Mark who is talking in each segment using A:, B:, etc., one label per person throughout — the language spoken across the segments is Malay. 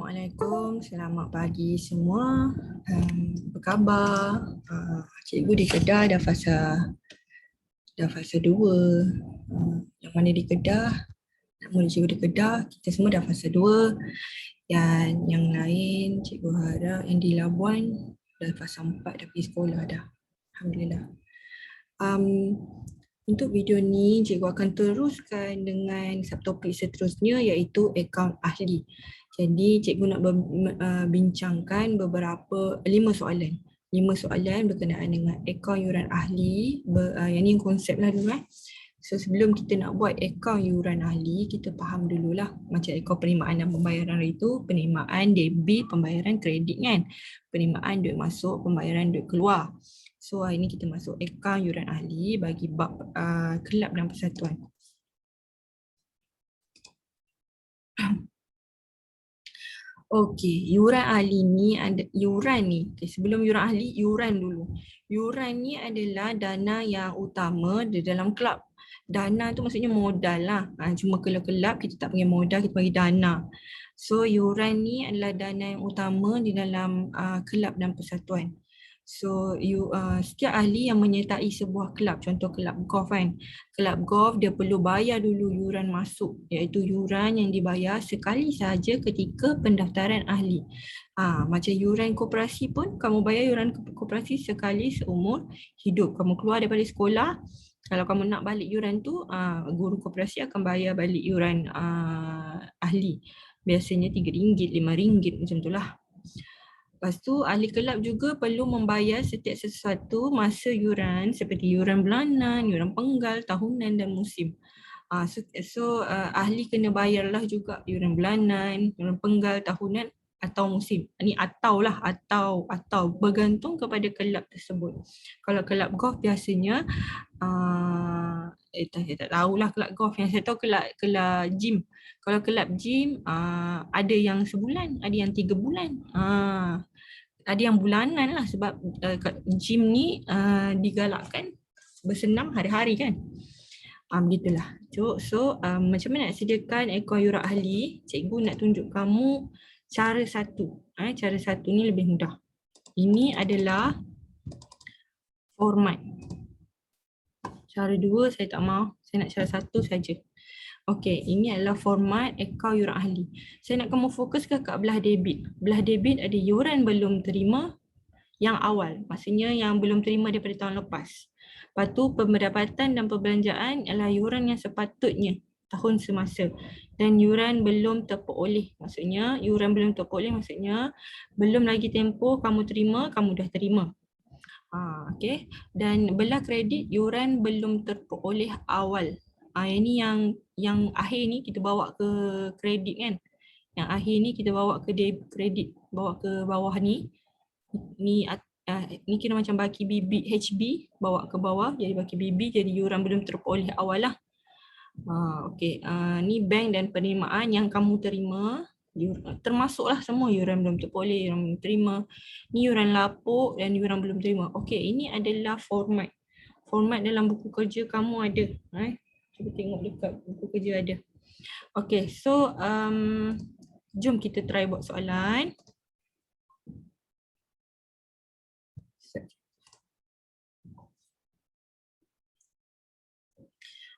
A: Assalamualaikum, selamat pagi semua. Apa khabar? Cikgu di Kedah dah fasa 2. Yang mana di Kedah, nak mula cikgu di Kedah, kita semua dah fasa 2. Dan yang lain, cikgu harap yang di Labuan dah fasa 4, dah pergi sekolah dah. Alhamdulillah. Untuk video ni, cikgu akan teruskan dengan subtopik seterusnya iaitu akaun ahli. Jadi cikgu nak bincangkan 5 soalan. 5 soalan berkenaan dengan akaun yuran ahli. Yang ni konsep lah dulu . So sebelum kita nak buat akaun yuran ahli, kita faham dululah macam akaun penerimaan dan pembayaran itu, penerimaan debit, pembayaran kredit kan. Penerimaan duit masuk, pembayaran duit keluar. So hari ni kita masuk akaun yuran ahli bagi bab kelab dan persatuan. Okey, yuran ahli ni ada yuran ni. Okay, sebelum yuran ahli, yuran dulu. Yuran ni adalah dana yang utama di dalam kelab. Dana tu maksudnya modal lah. Cuma kelab-kelab kita tak panggil modal, kita panggil dana. So yuran ni adalah dana yang utama di dalam kelab dan persatuan. So setiap ahli yang menyertai sebuah kelab, contoh kelab golf kan. Kelab golf dia perlu bayar dulu yuran masuk, iaitu yuran yang dibayar sekali sahaja ketika pendaftaran ahli. Macam yuran koperasi pun kamu bayar yuran koperasi sekali seumur hidup. Kamu keluar daripada sekolah, kalau kamu nak balik yuran tu, guru koperasi akan bayar balik yuran ahli. Biasanya RM3, RM5 macam tu lah. Lepas tu ahli kelab juga perlu membayar setiap sesuatu masa yuran seperti yuran bulanan, yuran penggal, tahunan dan musim. Ahli kena bayarlah juga yuran bulanan, yuran penggal, tahunan atau musim. Ini atau bergantung kepada kelab tersebut. Kalau kelab golf biasanya saya tak tahulah kelab golf. Yang saya tahu kelab gym. Kalau kelab gym ada yang sebulan, ada yang 3 bulan. Ada yang bulanan lah sebab gym ni digalakkan bersenam hari-hari kan. Begitulah. So macam mana nak sediakan akaun yuran ahli? Cikgu nak tunjuk kamu cara satu. Cara satu ni lebih mudah. Ini adalah format. Cara dua saya tak mahu. Saya nak cara satu saja. Okey, ini adalah format akaun yuran ahli. Saya nak kamu fokus ke kat belah debit. Belah debit ada yuran belum terima yang awal. Maksudnya yang belum terima daripada tahun lepas. Lepas tu pendapatan dan perbelanjaan adalah yuran yang sepatutnya tahun semasa. Dan yuran belum terperoleh. Maksudnya yuran belum terperoleh maksudnya belum lagi tempoh kamu terima, kamu dah terima. Okey. Dan belah kredit yuran belum terperoleh awal. Ini yang akhir ni kita bawa ke kredit kan. Yang akhir ni kita bawa ke kredit, bawa ke bawah ni. Ni kira macam baki BB HB, bawa ke bawah jadi baki BB, jadi yuran belum terperoleh awal lah. Okey, ni bank dan penerimaan yang kamu terima, termasuklah semua yuran belum terperoleh, yuran belum terima. Ni yuran lapuk dan yuran belum terima. Okey, ini adalah format. Format dalam buku kerja kamu ada. Cuba tengok dekat buku kerja ada. Okey, so jom kita try buat soalan.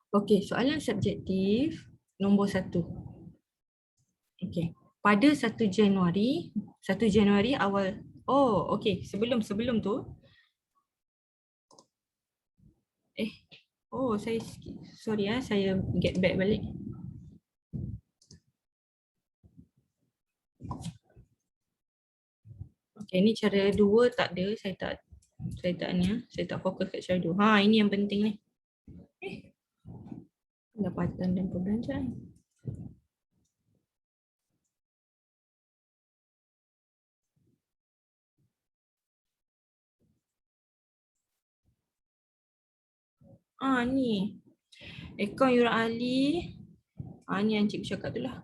A: Okey, soalan subjektif nombor 1. Okey, pada 1 Januari awal. Okey, sebelum tu. Saya sorry saya get back balik. Okey, ni cara 2 tak ada, saya tak fokus kat cara 2. Ini yang penting ni. Pendapatan dan perbelanjaan. Ni. Akaun yuran ahli. Ni yang cikgu cakap tu lah.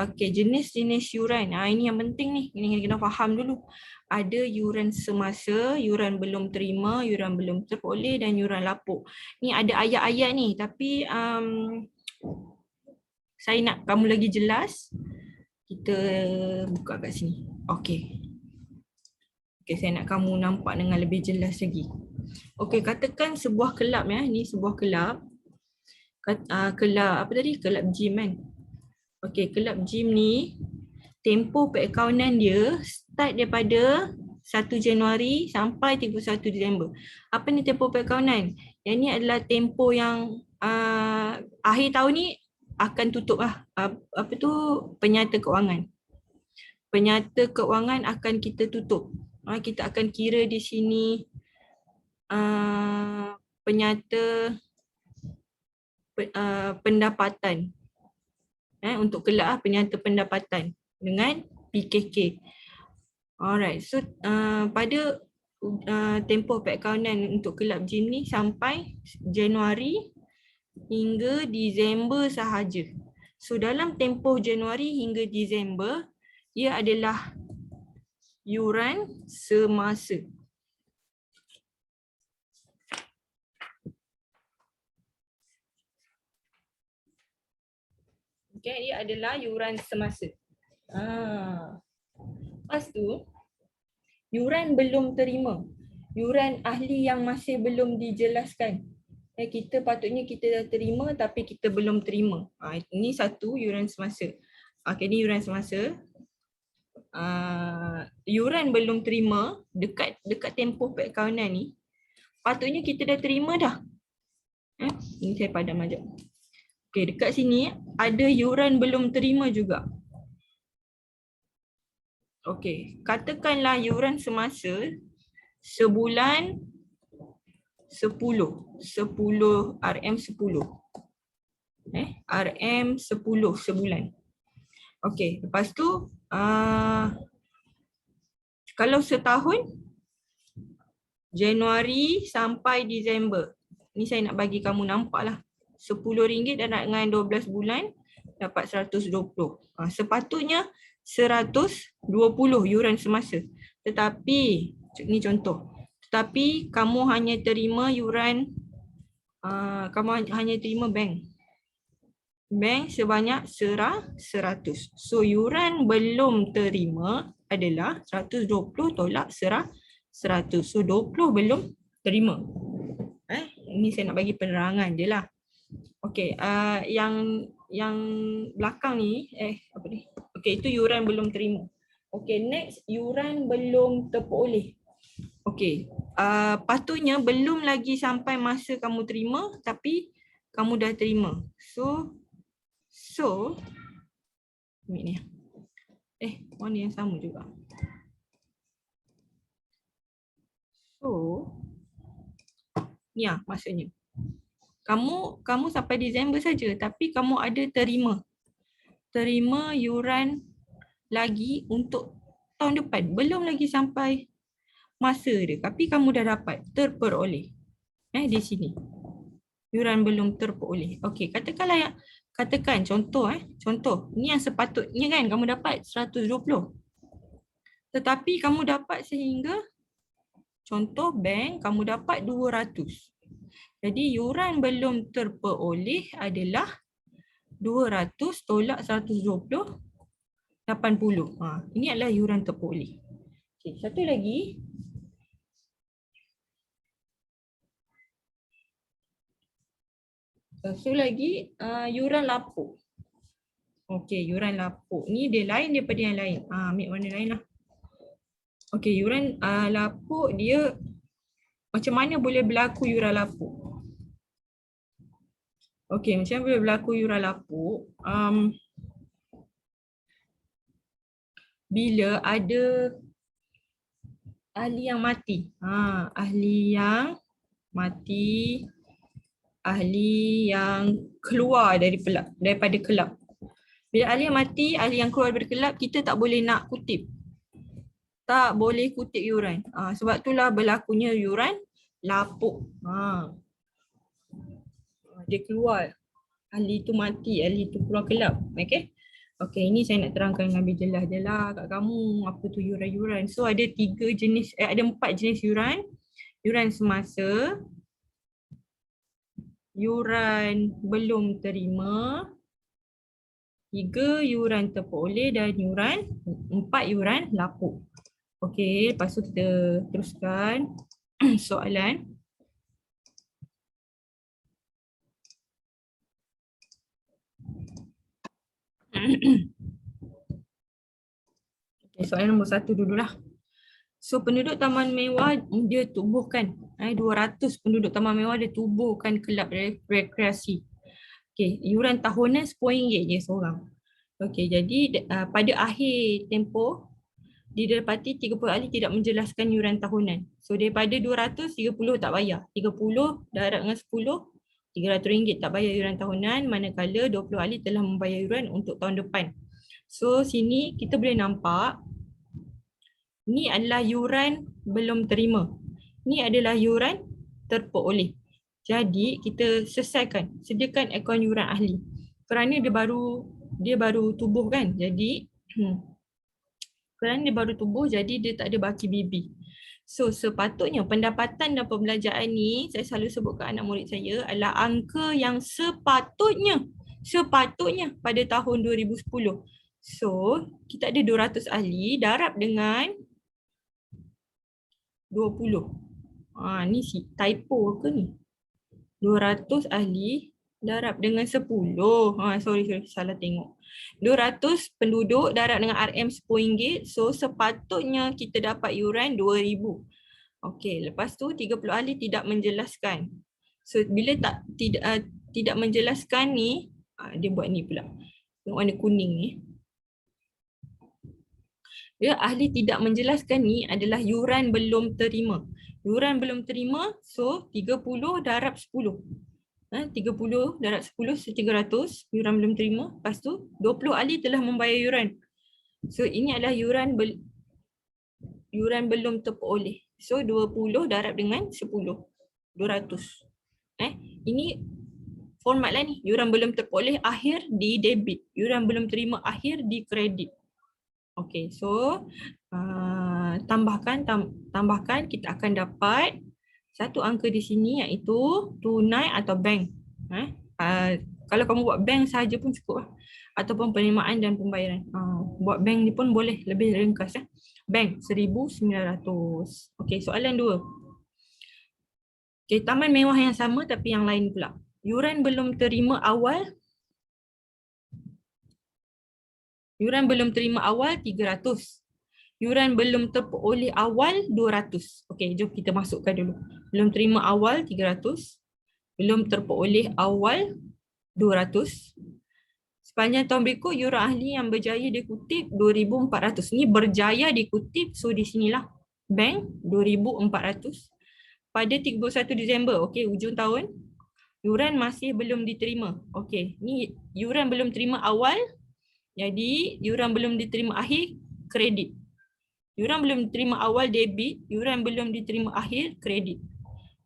A: Okey, jenis-jenis yuran. Ini yang penting ni. Ini kena faham dulu. Ada yuran semasa, yuran belum terima, yuran belum terperoleh dan yuran lapuk. Ni ada ayat-ayat ni tapi saya nak kamu lagi jelas. Kita buka kat sini. Okey. Okey, saya nak kamu nampak dengan lebih jelas lagi. Okey, katakan sebuah kelab ya. Ni sebuah kelab. Kelab apa tadi? Kelab gym kan. Okey, kelab gym ni tempoh perakaunan dia start daripada 1 Januari sampai 31 Disember. Apa ni tempoh perakaunan? Yang ni adalah tempoh yang akhir tahun ni akan tutup lah. Apa tu? Penyata keuangan. Penyata keuangan akan kita tutup. Kita akan kira di sini penyata pendapatan. Untuk kelab penyata pendapatan dengan PKK. Alright, so pada tempoh perakaunan untuk kelab gym ni sampai Januari hingga Disember sahaja. So dalam tempoh Januari hingga Disember, ia adalah yuran semasa. Okay, dia adalah yuran semasa. Lepas tu, yuran belum terima. Yuran ahli yang masih belum dijelaskan. Kita patutnya kita dah terima tapi kita belum terima. Ini satu yuran semasa. Okay, ini yuran semasa. Yuran belum terima dekat tempoh perakaunan ni. Patutnya kita dah terima dah. Ini saya padam aja. Okay, dekat sini ada yuran belum terima juga. Okay, katakanlah yuran semasa sebulan 10 RM10. RM10 sebulan. Okay, lepas tu kalau setahun Januari sampai Disember. Ni saya nak bagi kamu nampak lah. RM10 dan dengan 12 bulan dapat 120. Sepatutnya 120 yuran semasa. Tetapi, ni contoh. Tetapi kamu hanya terima yuran, kamu hanya terima bank. Bank sebanyak 100. So yuran belum terima adalah 120 tolak 100. So 20 belum terima. Ini saya nak bagi penerangan je lah. Okey, yang belakang ni, apa ni? Okey, itu yuran belum terima. Okey, next yuran belum terperoleh. Okey, patutnya belum lagi sampai masa kamu terima tapi kamu dah terima. So ni. Warna yang sama juga. So ni lah maksudnya. Kamu sampai Disember saja tapi kamu ada terima yuran lagi untuk tahun depan. Belum lagi sampai masa dia tapi kamu dah dapat terperoleh. Di sini. Yuran belum terperoleh. Okey, katakan contoh ni yang sepatutnya kan kamu dapat 120. Tetapi kamu dapat sehingga contoh bank kamu dapat 200. Jadi yuran belum terperoleh adalah 200 tolak 120, 80. Ini adalah yuran terperoleh. Okay, satu lagi. Yuran lapuk. Okey, yuran lapuk. Ni dia lain daripada yang lain. Ambil warna lain lah. Okey, yuran lapuk dia macam mana boleh berlaku yuran lapuk? Okey, macam mana boleh berlaku yuran lapuk? Bila ada ahli yang mati. Ahli yang mati, ahli yang keluar daripada kelab. Bila ahli yang mati, ahli yang keluar daripada kelab, kita tak boleh nak kutip. Tak boleh kutip yuran. Sebab itulah berlakunya yuran lapuk. Dia keluar. Ahli tu mati, ahli tu keluar kelab. Okay? Okay, ini saya nak terangkan lebih jelas je lah kat kamu apa tu yuran-yuran. So ada 4 jenis yuran. Yuran semasa, yuran belum terima, 3 yuran terperoleh dan 4 yuran lapuk. Okey, lepas tu kita teruskan soalan. Okay, soalan nombor 1 dululah. So penduduk Taman Mewah dia tubuhkan 200 penduduk Taman Mewah dia tubuhkan kelab rekreasi. Okey, yuran tahunan RM10 je seorang. Okey, jadi pada akhir tempoh didapati 30 ahli tidak menjelaskan yuran tahunan. So daripada 200, 30 tak bayar. 30 darab dengan 10, RM300 tak bayar yuran tahunan, manakala 20 ahli telah membayar yuran untuk tahun depan. So sini kita boleh nampak ni adalah yuran belum terima. Ni adalah yuran terperoleh. Jadi kita selesaikan, sediakan akaun yuran ahli. Kerana dia baru tubuh kan. Jadi kerana dia baru tubuh jadi dia tak ada baki BB. So sepatutnya pendapatan dan pembelanjaan ni saya selalu sebut ke anak murid saya adalah angka yang sepatutnya pada tahun 2010. So kita ada 200 ahli darab dengan 20. Ni si typo ke ni? 200 ahli darab dengan 10. Sorry, salah tengok. 200 penduduk darab dengan RM RM10. So sepatutnya kita dapat yuran RM2,000. Okey, lepas tu 30 ahli tidak menjelaskan. So bila tidak menjelaskan ni, dia buat ni pula. Warna kuning ni. Dia ahli tidak menjelaskan ni adalah yuran belum terima. Yuran belum terima, so 30 darab 10. 30 darab 10, so 300, yuran belum terima. Lepas tu 20 ahli telah membayar yuran. So ini adalah yuran belum terperoleh. So 20 darab dengan 10, 200. Ini format lah ni. Yuran belum terperoleh akhir di debit. Yuran belum terima akhir di kredit. Okey, so tambahkan kita akan dapat satu angka di sini iaitu tunai atau bank. Kalau kamu buat bank sahaja pun cukup lah. Ataupun penerimaan dan pembayaran. Buat bank ni pun boleh lebih ringkas. Bank 1,900. Okey, soalan 2. Okey, taman mewah yang sama tapi yang lain pula. Yuran belum terima awal. Yuran belum terima awal 300. Yuran belum terperoleh awal 200. Okey, jom kita masukkan dulu. Belum terima awal 300. Belum terperoleh awal 200. Sepanjang tahun berikut, yuran ahli yang berjaya dikutip 2,400. Ni berjaya dikutip, so di sinilah. Bank 2,400. Pada 31 Disember, okey, ujung tahun. Yuran masih belum diterima. Okey, ni yuran belum terima awal. Jadi, yuran belum diterima akhir, kredit. Yuran belum diterima awal, debit. Yuran belum diterima akhir, kredit.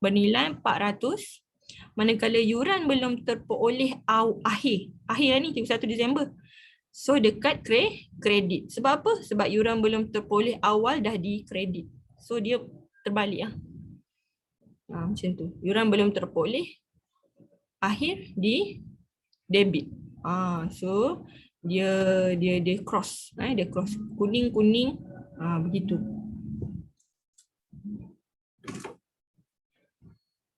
A: Bernilai 400. Manakala yuran belum terperoleh akhir. Akhir ni 31 Disember. So, dekat kredit. Sebab apa? Sebab yuran belum terperoleh awal dah di kredit. So, dia terbalik lah. Macam tu. Yuran belum terperoleh akhir di debit. So, dia cross, dia cross kuning begitu.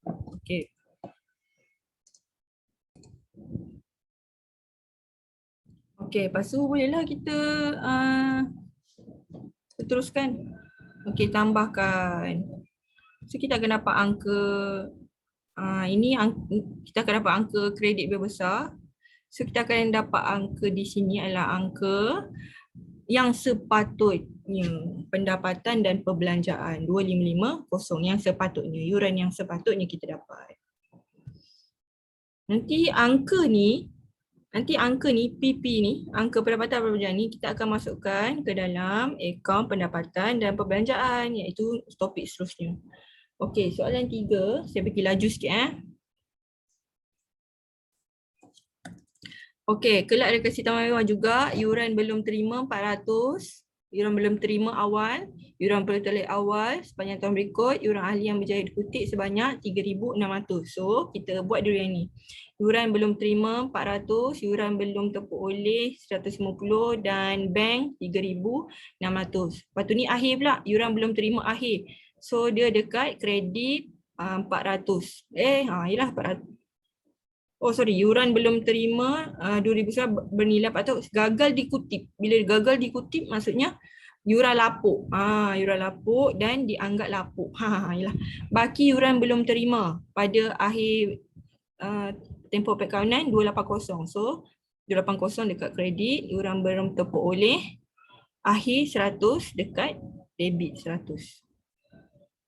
A: Okey. Okey, lepas tu bolehlah kita teruskan. Okey, tambahkan. So kita akan dapat angka kita akan dapat angka kredit besar. So kita akan dapat angka di sini adalah angka yang sepatutnya pendapatan dan perbelanjaan 2550 yang sepatutnya, yuran yang sepatutnya kita dapat. Nanti angka ni PP ni, angka pendapatan dan perbelanjaan ni kita akan masukkan ke dalam akaun pendapatan dan perbelanjaan iaitu topik seterusnya. Okey, soalan 3, saya pergi laju sikit Okey, kelab rekreasi Taman Mewah juga, yuran belum terima 400, yuran belum terima awal, yuran belum terima awal sepanjang tahun berikut, yuran ahli yang berjaya dikutip sebanyak 3,600. So, kita buat dulu yang ni. yuran belum terima 400, yuran belum terperoleh 150 dan bank 3,600. Lepas tu ni akhir pula, yuran belum terima akhir. So dia dekat kredit 400. Yelah 400. Oh sorry, yuran belum terima 2,000 bernilai 400, gagal dikutip. Bila gagal dikutip maksudnya yuran lapuk. Yuran lapuk dan dianggap lapuk. Yalah. Baki yuran belum terima pada akhir tempoh pekanan 280. So 280 dekat kredit, yuran belum terperoleh, akhir 100 dekat debit 100.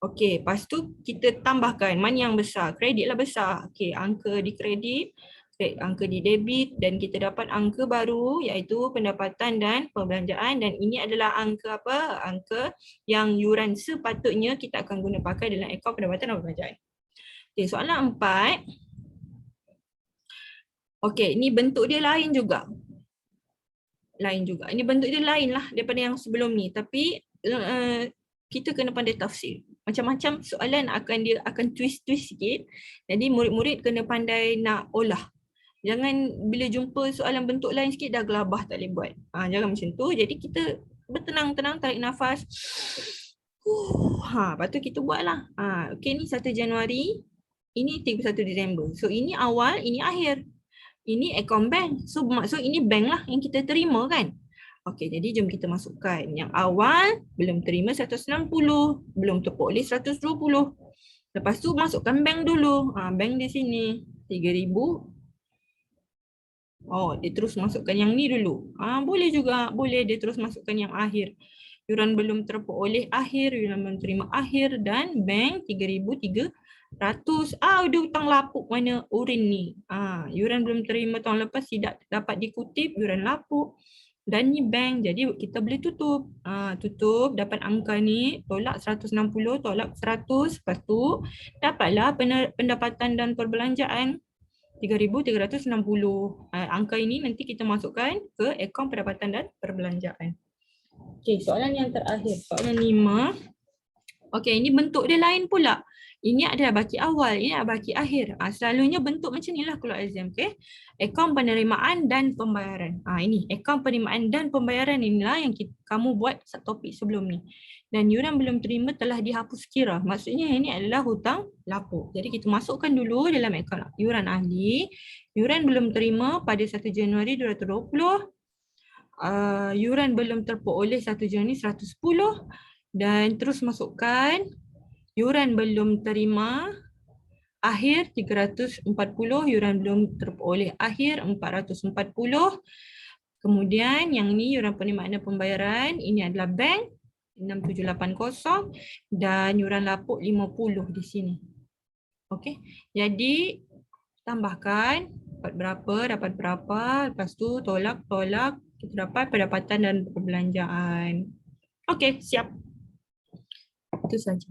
A: Okey, lepas tu kita tambahkan mana yang besar. Kredit lah besar. Okey, angka di kredit, angka di debit dan kita dapat angka baru iaitu pendapatan dan perbelanjaan, dan ini adalah angka apa? Angka yang yuran sepatutnya kita akan guna pakai dalam akaun pendapatan dan perbelanjaan. Okey, soalan 4. Okey, ini bentuk dia lain juga. Ini bentuk dia lain lah daripada yang sebelum ni, tapi kita kena pandai tafsir. Macam-macam soalan dia akan twist-twist sikit. Jadi murid-murid kena pandai nak olah. Jangan bila jumpa soalan bentuk lain sikit dah gelabah tak boleh buat. Jangan macam tu. Jadi kita bertenang-tenang, tarik nafas. Lepas tu kita buatlah. Okey, ni 1 Januari. Ini 31 Disember. So ini awal, ini akhir. Ini akaun bank. So maksud ini bank lah yang kita terima kan. Okey, jadi jom kita masukkan. Yang awal belum terima 160, belum terperoleh 120. Lepas tu masukkan bank dulu. Bank di sini 3,000. Dia terus masukkan yang ni dulu. Boleh juga, boleh dia terus masukkan yang akhir. Yuran belum terperoleh akhir, yuran belum terima akhir dan bank 3,300. Ada hutang lapuk mana urin ni. Yuran belum terima tahun lepas tidak dapat dikutip, yuran lapuk. Dan ni bank, jadi kita boleh tutup. Tutup, dapat angka ni, tolak 160, tolak 100. Lepas tu dapatlah pendapatan dan perbelanjaan 3,360. Angka ini nanti kita masukkan ke akaun pendapatan dan perbelanjaan. Okey, soalan yang terakhir, soalan 5. Okey, ini bentuk dia lain pula. Ini adalah baki awal, ini adalah baki akhir. Selalunya bentuk macam inilah kalau exam, okey. Akaun penerimaan dan pembayaran. Ini akaun penerimaan dan pembayaran, inilah yang kamu buat topik sebelum ni. Dan yuran belum terima telah dihapus kira. Maksudnya ini adalah hutang lapuk. Jadi kita masukkan dulu dalam akaun yuran ahli. Yuran belum terima pada 1 Januari 2020. Yuran belum terperoleh 1 Januari 110. Dan terus masukkan yuran belum terima akhir 340, yuran belum terperoleh akhir 440. Kemudian yang ni yuran penerimaan dan pembayaran, ini adalah bank 6780 dan yuran lapuk 50 di sini. Okey. Jadi tambahkan dapat berapa, lepas tu tolak, kita dapat pendapatan dan perbelanjaan. Okey, siap. Itu saja.